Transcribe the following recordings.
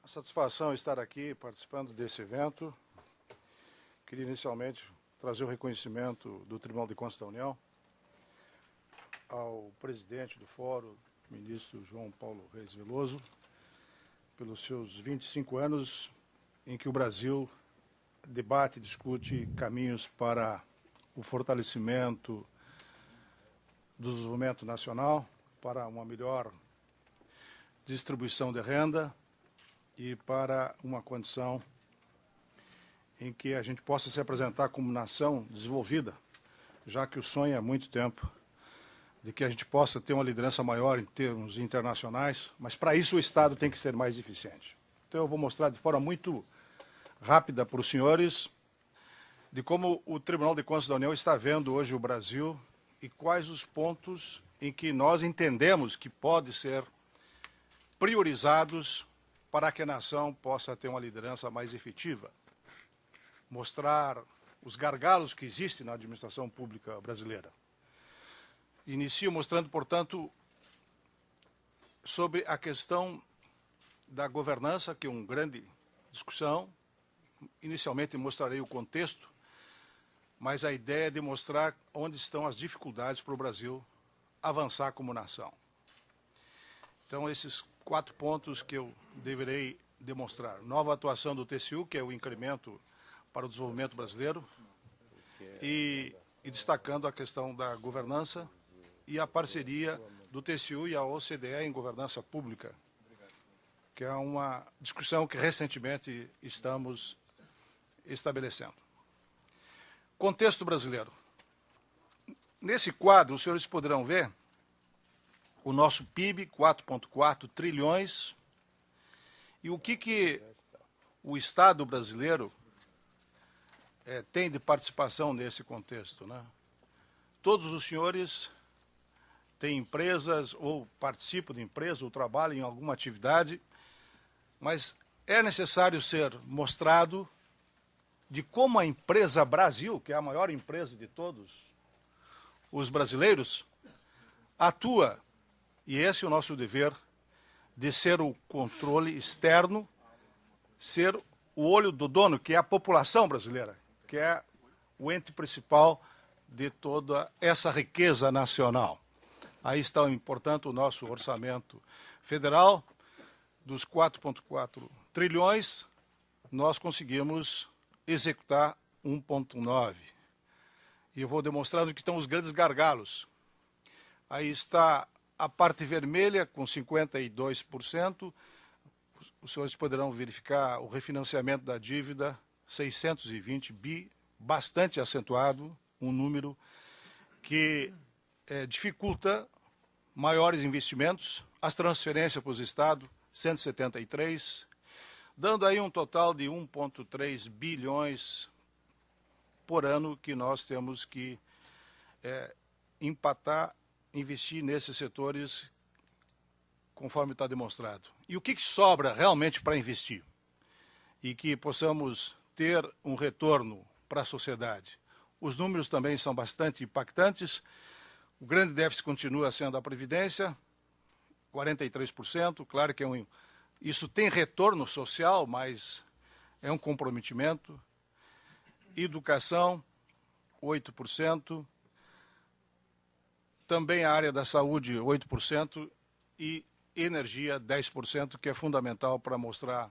A satisfação é estar aqui participando desse evento. Queria inicialmente trazer o reconhecimento do Tribunal de Contas da União ao presidente do Fórum, ministro João Paulo Reis Veloso, pelos seus 25 anos em que o Brasil debate e discute caminhos para o fortalecimento do desenvolvimento nacional, para uma melhor distribuição de renda e para uma condição em que a gente possa se apresentar como nação desenvolvida, já que o sonho há muito tempo de que a gente possa ter uma liderança maior em termos internacionais, mas para isso o Estado tem que ser mais eficiente. Então eu vou mostrar de forma muito rápida para os senhores de como o Tribunal de Contas da União está vendo hoje o Brasil e quais os pontos em que nós entendemos que pode ser priorizados para que a nação possa ter uma liderança mais efetiva. Mostrar os gargalos que existem na administração pública brasileira. Inicio mostrando, portanto, sobre a questão da governança, que é uma grande discussão. Inicialmente mostrarei o contexto, mas a ideia é de mostrar onde estão as dificuldades para o Brasil avançar como nação. Então, esses 4 pontos que eu deverei demonstrar. Nova atuação do TCU, que é o incremento para o desenvolvimento brasileiro, e destacando a questão da governança e a parceria do TCU e a OCDE em governança pública, que é uma discussão que recentemente estamos estabelecendo. Contexto brasileiro. Nesse quadro, os senhores poderão ver o nosso PIB, 4,4 trilhões, e o que o Estado brasileiro tem de participação nesse contexto, né? Todos os senhores têm empresas, ou participam de empresa, ou trabalham em alguma atividade, mas é necessário ser mostrado de como a empresa Brasil, que é a maior empresa de todos os brasileiros, atua, e esse é o nosso dever, de ser o controle externo, ser o olho do dono, que é a população brasileira, que é o ente principal de toda essa riqueza nacional. Aí está, portanto, o nosso orçamento federal, dos 4,4 trilhões, nós conseguimos executar 1,9. E eu vou demonstrar onde estão os grandes gargalos. Aí está a parte vermelha, com 52%. Os senhores poderão verificar o refinanciamento da dívida, 620 bi, bastante acentuado, um número que dificulta maiores investimentos, as transferências para os estados, 173, dando aí um total de 1,3 bilhões por ano que nós temos que empatar, investir nesses setores, conforme está demonstrado. E o que sobra realmente para investir? E que possamos ter um retorno para a sociedade. Os números também são bastante impactantes. O grande déficit continua sendo a Previdência, 43%. Claro que isso tem retorno social, mas é um comprometimento. Educação, 8%. Também a área da saúde, 8%. E energia, 10%, que é fundamental para mostrar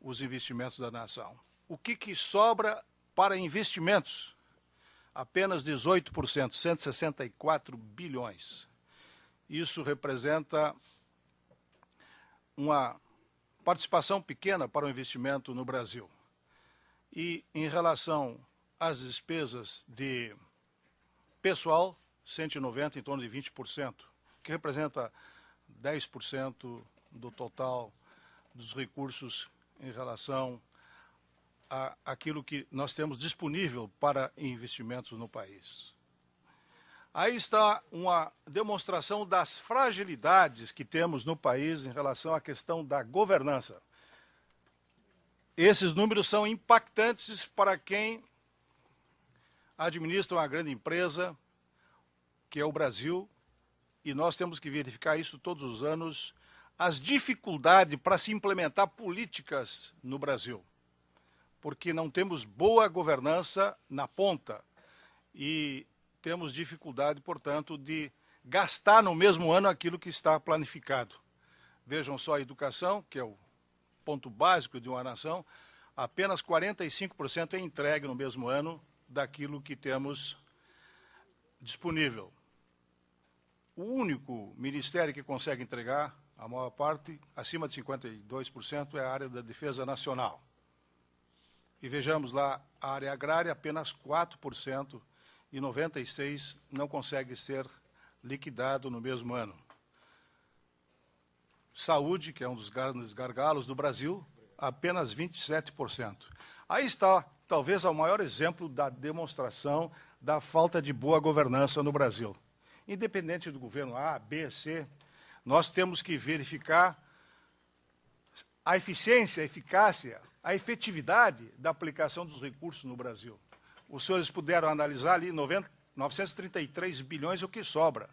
os investimentos da nação. O que sobra para investimentos? Apenas 18%, 164 bilhões. Isso representa uma participação pequena para o investimento no Brasil. E em relação às despesas de pessoal, 190, em torno de 20%, que representa 10% do total dos recursos em relação àquilo que nós temos disponível para investimentos no país. Aí está uma demonstração das fragilidades que temos no país em relação à questão da governança. Esses números são impactantes para quem administra uma grande empresa, que é o Brasil, e nós temos que verificar isso todos os anos, as dificuldades para se implementar políticas no Brasil, porque não temos boa governança na ponta e temos dificuldade, portanto, de gastar no mesmo ano aquilo que está planificado. Vejam só a educação, que é o ponto básico de uma nação, apenas 45% é entregue no mesmo ano daquilo que temos disponível. O único ministério que consegue entregar, a maior parte, acima de 52%, é a área da defesa nacional. E vejamos lá, a área agrária, apenas 4%, e 96% não consegue ser liquidado no mesmo ano. Saúde, que é um dos grandes gargalos do Brasil, apenas 27%. Aí está, talvez, o maior exemplo da demonstração da falta de boa governança no Brasil. Independente do governo A, B, C, nós temos que verificar a eficiência, a eficácia, a efetividade da aplicação dos recursos no Brasil. Os senhores puderam analisar ali 933 bilhões, o que sobra,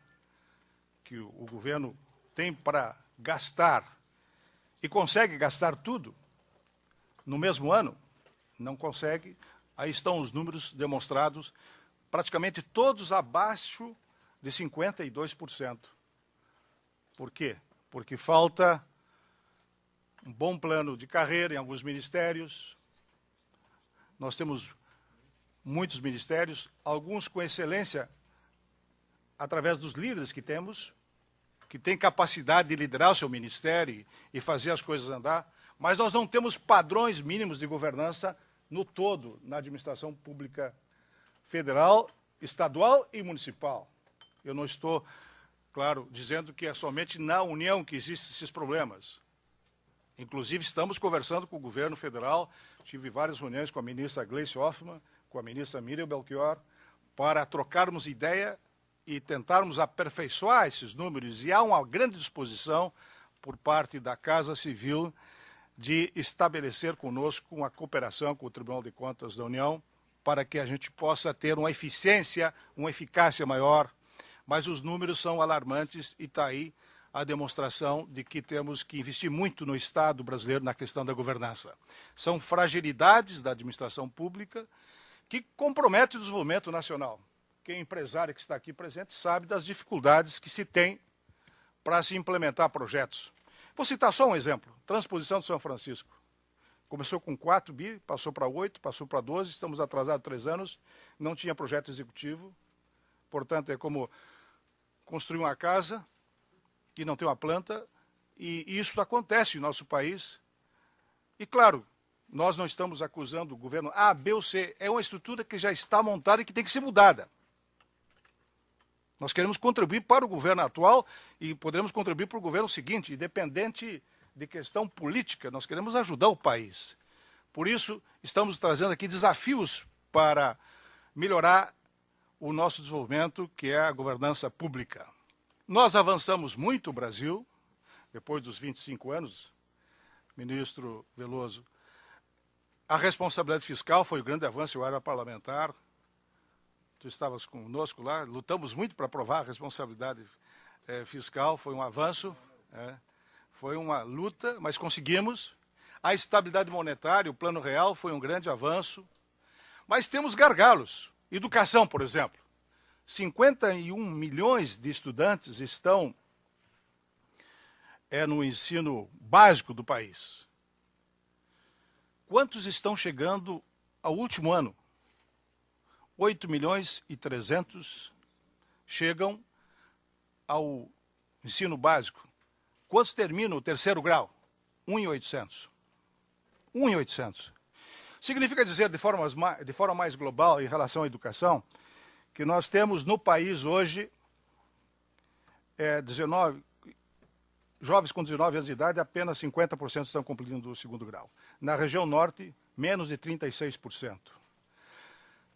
que o governo tem para gastar, e consegue gastar tudo no mesmo ano? Não consegue. Aí estão os números demonstrados, praticamente todos abaixo de 52%. Por quê? Porque falta um bom plano de carreira em alguns ministérios. Nós temos muitos ministérios, alguns com excelência através dos líderes que temos, que têm capacidade de liderar o seu ministério e fazer as coisas andar, mas nós não temos padrões mínimos de governança no todo, na administração pública federal, estadual e municipal. Eu não estou, claro, dizendo que é somente na União que existem esses problemas. Inclusive, estamos conversando com o governo federal, tive várias reuniões com a ministra Gleice Hoffmann, com a ministra Miriam Belchior, para trocarmos ideia e tentarmos aperfeiçoar esses números. E há uma grande disposição por parte da Casa Civil de estabelecer conosco uma cooperação com o Tribunal de Contas da União para que a gente possa ter uma eficiência, uma eficácia maior. Mas os números são alarmantes e está aí a demonstração de que temos que investir muito no Estado brasileiro na questão da governança. São fragilidades da administração pública que comprometem o desenvolvimento nacional. Quem é empresário que está aqui presente sabe das dificuldades que se tem para se implementar projetos. Vou citar só um exemplo, transposição de São Francisco. Começou com 4 bi, passou para 8, passou para 12, estamos atrasados 3 anos, não tinha projeto executivo, portanto é como construir uma casa e não ter uma planta, e isso acontece no nosso país. E claro, nós não estamos acusando o governo A, B ou C, é uma estrutura que já está montada e que tem que ser mudada. Nós queremos contribuir para o governo atual e poderemos contribuir para o governo seguinte, independente de questão política, nós queremos ajudar o país. Por isso, estamos trazendo aqui desafios para melhorar o nosso desenvolvimento, que é a governança pública. Nós avançamos muito o Brasil, depois dos 25 anos, ministro Veloso. A responsabilidade fiscal foi o grande avanço, eu era parlamentar, tu estavas conosco lá, lutamos muito para aprovar a responsabilidade fiscal, foi um avanço, foi uma luta, mas conseguimos. A estabilidade monetária, o Plano Real, foi um grande avanço, mas temos gargalos. Educação, por exemplo, 51 milhões de estudantes estão no ensino básico do país. Quantos estão chegando ao último ano? 8 milhões e 300 chegam ao ensino básico. Quantos terminam o terceiro grau? 1.800. 1.800. Significa dizer, de forma mais global, em relação à educação, que nós temos no país hoje 19 jovens com 19 anos de idade, apenas 50% estão completando o segundo grau. Na região norte, menos de 36%.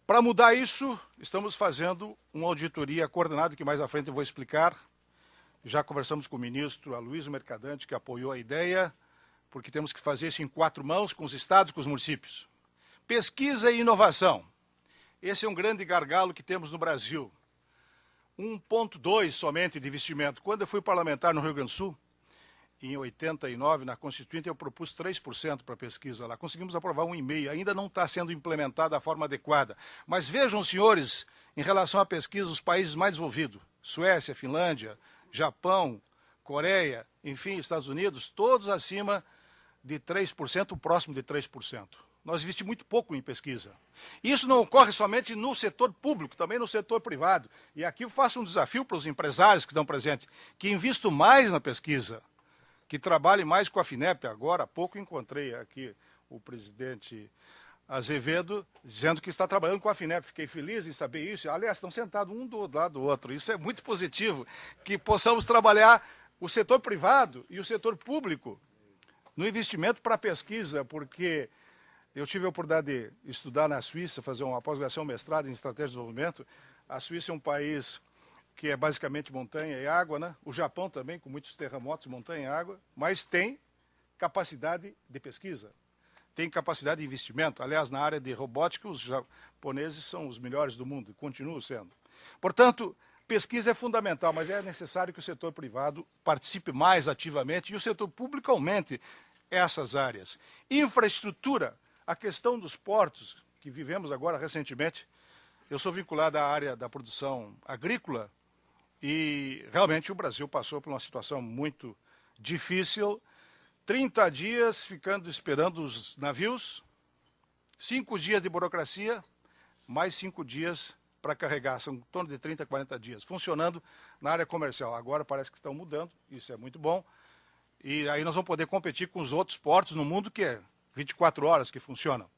Para mudar isso, estamos fazendo uma auditoria coordenada, que mais à frente eu vou explicar. Já conversamos com o ministro Aloysio Mercadante, que apoiou a ideia, porque temos que fazer isso em 4 mãos, com os estados, com os municípios. Pesquisa e inovação. Esse é um grande gargalo que temos no Brasil. 1,2 somente de investimento. Quando eu fui parlamentar no Rio Grande do Sul, em 89, na Constituinte, eu propus 3% para pesquisa lá. Conseguimos aprovar 1,5%. Ainda não está sendo implementada da forma adequada. Mas vejam, senhores, em relação à pesquisa, os países mais desenvolvidos, Suécia, Finlândia, Japão, Coreia, enfim, Estados Unidos, todos acima de 3%, próximo de 3%. Nós investimos muito pouco em pesquisa. Isso não ocorre somente no setor público, também no setor privado. E aqui eu faço um desafio para os empresários que estão presentes, que investam mais na pesquisa, que trabalhem mais com a FINEP. Agora há pouco encontrei aqui o presidente Azevedo dizendo que está trabalhando com a FINEP. Fiquei feliz em saber isso. Aliás, estão sentados um do lado do outro. Isso é muito positivo, que possamos trabalhar o setor privado e o setor público no investimento para a pesquisa, porque eu tive a oportunidade de estudar na Suíça, fazer uma pós-graduação, mestrado em estratégia de desenvolvimento. A Suíça é um país que é basicamente montanha e água, né? O Japão também, com muitos terremotos, montanha e água, mas tem capacidade de pesquisa, tem capacidade de investimento. Aliás, na área de robótica, os japoneses são os melhores do mundo e continuam sendo. Portanto, pesquisa é fundamental, mas é necessário que o setor privado participe mais ativamente e o setor público aumente essas áreas. Infraestrutura, a questão dos portos, que vivemos agora recentemente. Eu sou vinculado à área da produção agrícola e realmente o Brasil passou por uma situação muito difícil. 30 dias ficando esperando os navios, 5 dias de burocracia, mais 5 dias para carregar, são em torno de 30, 40 dias, funcionando na área comercial. Agora parece que estão mudando, isso é muito bom, e aí nós vamos poder competir com os outros portos no mundo, que é 24 horas que funcionam.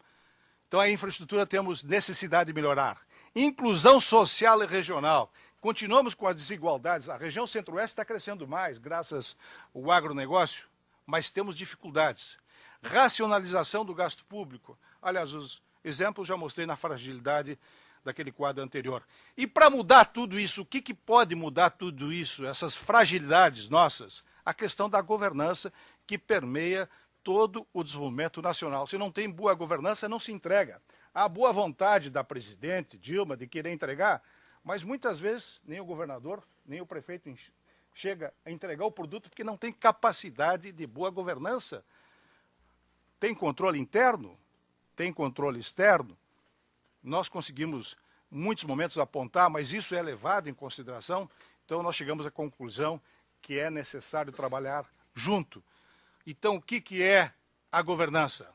Então a infraestrutura temos necessidade de melhorar. Inclusão social e regional. Continuamos com as desigualdades, a região centro-oeste está crescendo mais, graças ao agronegócio, mas temos dificuldades. Racionalização do gasto público. Aliás, os exemplos já mostrei na fragilidade daquele quadro anterior. E para mudar tudo isso, o que pode mudar tudo isso, essas fragilidades nossas? A questão da governança que permeia todo o desenvolvimento nacional. Se não tem boa governança, não se entrega. Há boa vontade da presidente Dilma de querer entregar, mas muitas vezes nem o governador, nem o prefeito chega a entregar o produto porque não tem capacidade de boa governança. Tem controle interno, tem controle externo. Nós conseguimos, em muitos momentos, apontar, mas isso é levado em consideração. Então, nós chegamos à conclusão que é necessário trabalhar junto. Então, o que é a governança?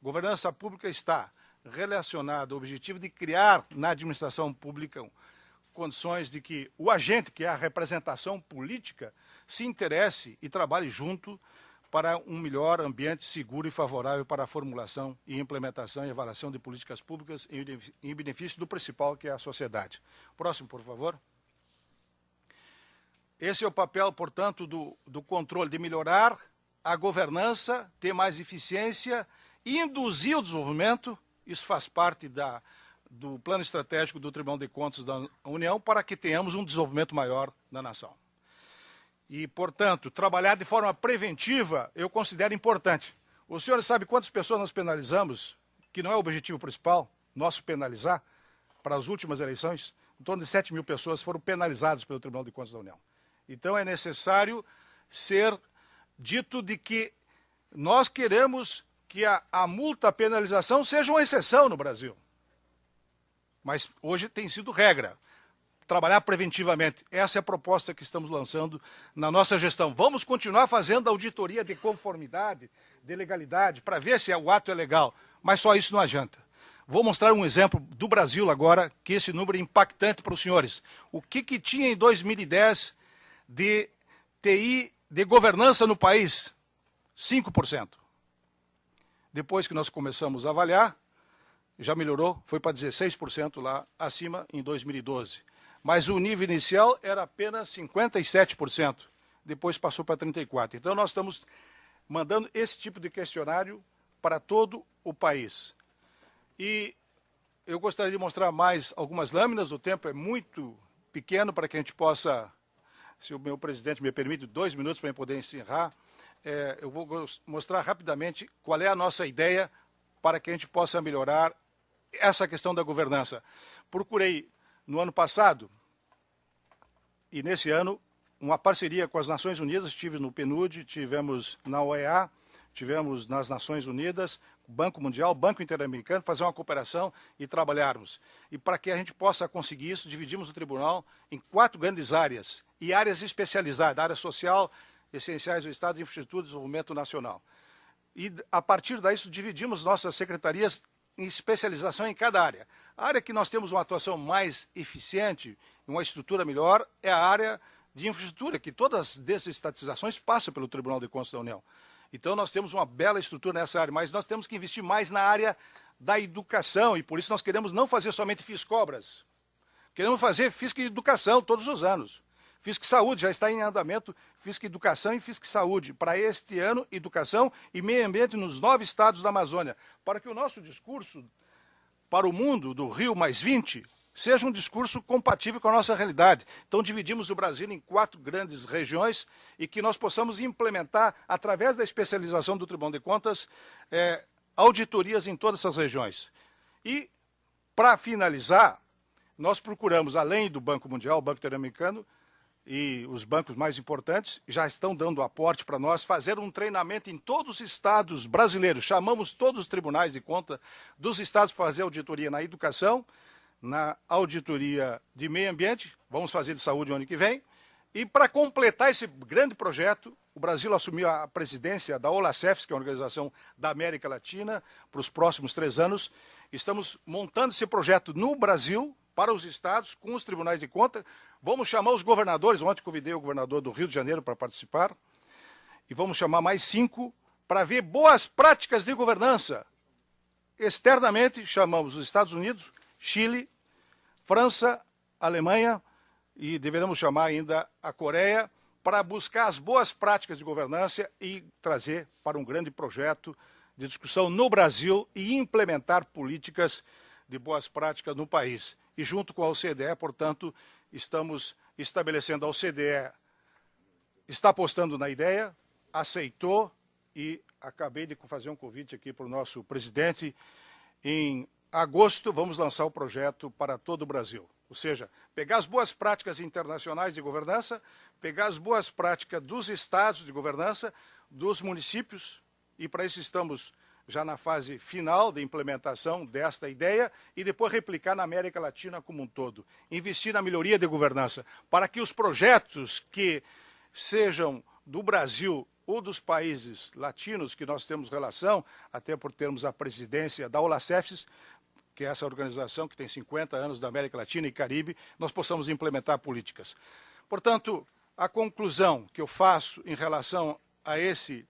Governança pública está relacionada ao objetivo de criar na administração pública condições de que o agente, que é a representação política, se interesse e trabalhe junto para um melhor ambiente seguro e favorável para a formulação e implementação e avaliação de políticas públicas em benefício do principal, que é a sociedade. Próximo, por favor. Esse é o papel, portanto, do controle, de melhorar a governança, ter mais eficiência e induzir o desenvolvimento. Isso faz parte do plano estratégico do Tribunal de Contas da União para que tenhamos um desenvolvimento maior na nação. E, portanto, trabalhar de forma preventiva eu considero importante. O senhor sabe quantas pessoas nós penalizamos, que não é o objetivo principal, nosso penalizar, para as últimas eleições? Em torno de 7 mil pessoas foram penalizadas pelo Tribunal de Contas da União. Então é necessário ser dito de que nós queremos que a multa, a penalização seja uma exceção no Brasil. Mas hoje tem sido regra. Trabalhar preventivamente. Essa é a proposta que estamos lançando na nossa gestão. Vamos continuar fazendo auditoria de conformidade, de legalidade, para ver se o ato é legal. Mas só isso não adianta. Vou mostrar um exemplo do Brasil agora, que esse número é impactante para os senhores. O que tinha em 2010 de TI de governança no país? 5%. Depois que nós começamos a avaliar, já melhorou, foi para 16% lá acima em 2012. Mas o nível inicial era apenas 57%, depois passou para 34%. Então nós estamos mandando esse tipo de questionário para todo o país. E eu gostaria de mostrar mais algumas lâminas, o tempo é muito pequeno para que a gente possa, se o meu presidente me permite, 2 minutos para eu poder encerrar. Eu vou mostrar rapidamente qual é a nossa ideia para que a gente possa melhorar essa questão da governança. Procurei, no ano passado, e nesse ano, uma parceria com as Nações Unidas, estive no PNUD, tivemos na OEA, tivemos nas Nações Unidas, Banco Mundial, Banco Interamericano, fazer uma cooperação e trabalharmos. E para que a gente possa conseguir isso, dividimos o tribunal em 4 grandes áreas, e áreas especializadas, área social, essenciais do Estado, infraestrutura e desenvolvimento nacional. E a partir disso, dividimos nossas secretarias em especialização em cada área. A área que nós temos uma atuação mais eficiente, uma estrutura melhor, é a área de infraestrutura, que todas as desestatizações passam pelo Tribunal de Contas da União. Então, nós temos uma bela estrutura nessa área, mas nós temos que investir mais na área da educação, e por isso nós queremos não fazer somente FISCobras. Queremos fazer Fisc Educação todos os anos. Fisc Saúde já está em andamento, Fisc Educação e Fisc Saúde. Para este ano, educação e meio ambiente nos 9 estados da Amazônia, para que o nosso discurso para o mundo do Rio+20 seja um discurso compatível com a nossa realidade. Então, dividimos o Brasil em 4 grandes regiões e que nós possamos implementar, através da especialização do Tribunal de Contas, auditorias em todas essas regiões. E, para finalizar, nós procuramos, além do Banco Mundial, o Banco Interamericano, e os bancos mais importantes já estão dando aporte para nós, fazer um treinamento em todos os estados brasileiros. Chamamos todos os tribunais de conta dos estados para fazer auditoria na educação, na auditoria de meio ambiente, vamos fazer de saúde o ano que vem. E para completar esse grande projeto, o Brasil assumiu a presidência da OLACEFS, que é a Organização da América Latina, para os próximos 3 anos. Estamos montando esse projeto no Brasil, para os estados, com os tribunais de conta. Vamos chamar os governadores, ontem convidei o governador do Rio de Janeiro para participar, e vamos chamar mais 5 para ver boas práticas de governança. Externamente, chamamos os Estados Unidos, Chile, França, Alemanha, e deveremos chamar ainda a Coreia, para buscar as boas práticas de governança e trazer para um grande projeto de discussão no Brasil e implementar políticas de boas práticas no país. E junto com a OCDE, portanto, estamos estabelecendo, a OCDE está apostando na ideia, aceitou, e acabei de fazer um convite aqui para o nosso presidente. Em agosto, vamos lançar o projeto para todo o Brasil. Ou seja, pegar as boas práticas internacionais de governança, pegar as boas práticas dos estados de governança, dos municípios, e para isso estamos já na fase final de implementação desta ideia, e depois replicar na América Latina como um todo. Investir na melhoria de governança, para que os projetos que sejam do Brasil ou dos países latinos que nós temos relação, até por termos a presidência da OLACEFS, que é essa organização que tem 50 anos da América Latina e Caribe, nós possamos implementar políticas. Portanto, a conclusão que eu faço em relação a esse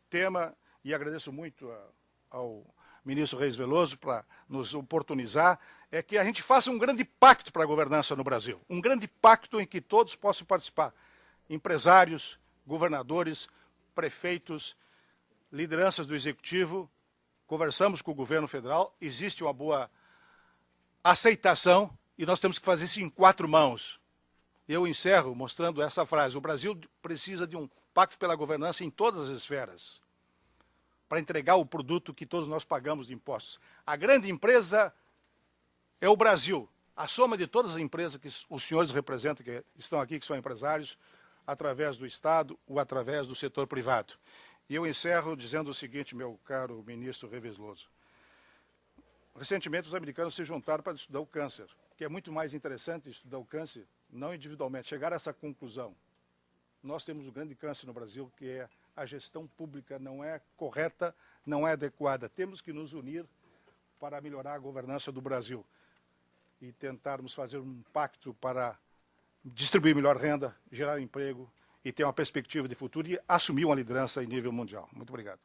tema, e agradeço muito ao ministro Reis Veloso para nos oportunizar, é que a gente faça um grande pacto para a governança no Brasil. Um grande pacto em que todos possam participar. Empresários, governadores, prefeitos, lideranças do Executivo. Conversamos com o governo federal, existe uma boa aceitação e nós temos que fazer isso em 4 mãos. Eu encerro mostrando essa frase: o Brasil precisa de um pacto pela governança em todas as esferas, para entregar o produto que todos nós pagamos de impostos. A grande empresa é o Brasil. A soma de todas as empresas que os senhores representam, que estão aqui, que são empresários, através do Estado ou através do setor privado. E eu encerro dizendo o seguinte, meu caro ministro Reis Veloso. Recentemente, os americanos se juntaram para estudar o câncer, que é muito mais interessante estudar o câncer, não individualmente, chegar a essa conclusão. Nós temos um grande câncer no Brasil, que é a gestão pública não é correta, não é adequada. Temos que nos unir para melhorar a governança do Brasil e tentarmos fazer um pacto para distribuir melhor renda, gerar emprego e ter uma perspectiva de futuro e assumir uma liderança em nível mundial. Muito obrigado.